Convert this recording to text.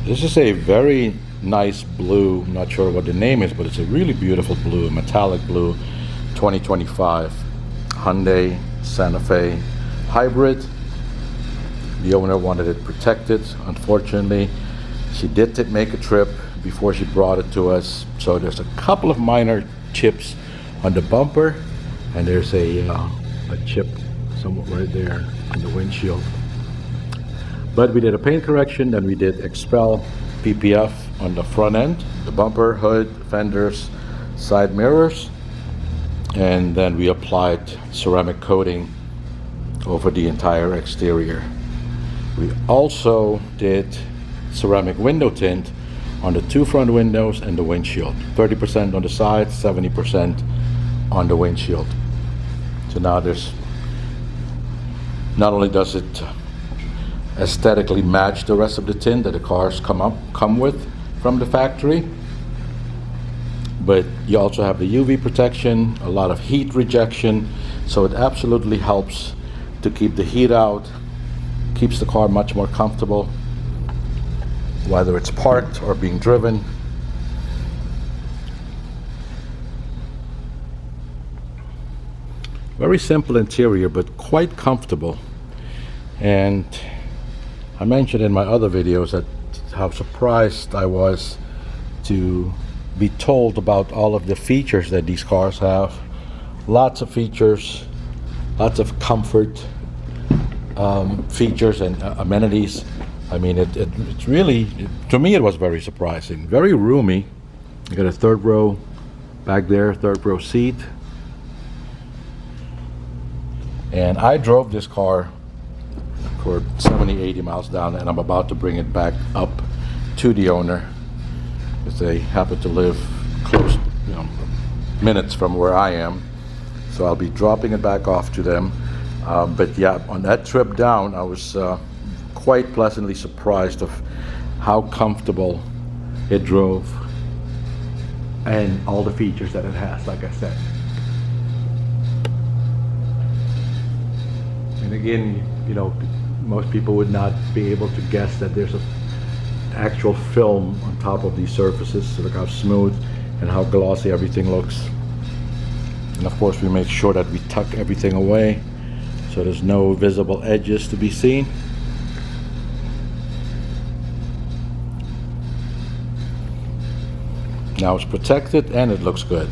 This is a very nice blue, not sure what the name is, but it's a really beautiful blue, metallic blue, 2025 Hyundai Santa Fe hybrid. The owner wanted it protected. Unfortunately, she did make a trip before she brought it to us, so there's a couple of minor chips on the bumper, and there's a chip somewhat right there on the windshield. But we did a paint correction, then we did XPEL PPF on the front end, the bumper, hood, fenders, side mirrors, and then we applied ceramic coating over the entire exterior. We also did ceramic window tint on the two front windows and the windshield. 30% on the sides, 70% on the windshield. So now there's, not only does it aesthetically match the rest of the tint that the cars come with from the factory, but you also have the UV protection, a lot of heat rejection, so it absolutely helps to keep the heat out, keeps the car much more comfortable, whether it's parked or being driven. Very simple interior, but quite comfortable. And I mentioned in my other videos that how surprised I was to be told about all of the features that these cars have. Lots of features, lots of comfort features and amenities. I mean, it's really, to me, it was very surprising. Very roomy. You got a third row back there, third row seat. And I drove this car for 70, 80 miles down, and I'm about to bring it back up to the owner, because they happen to live close, minutes from where I am. So I'll be dropping it back off to them. But yeah, on that trip down, I was quite pleasantly surprised of how comfortable it drove and all the features that it has, like I said. And again, most people would not be able to guess that there's an actual film on top of these surfaces. So look how smooth and how glossy everything looks. And of course, we make sure that we tuck everything away so there's no visible edges to be seen. Now it's protected and it looks good.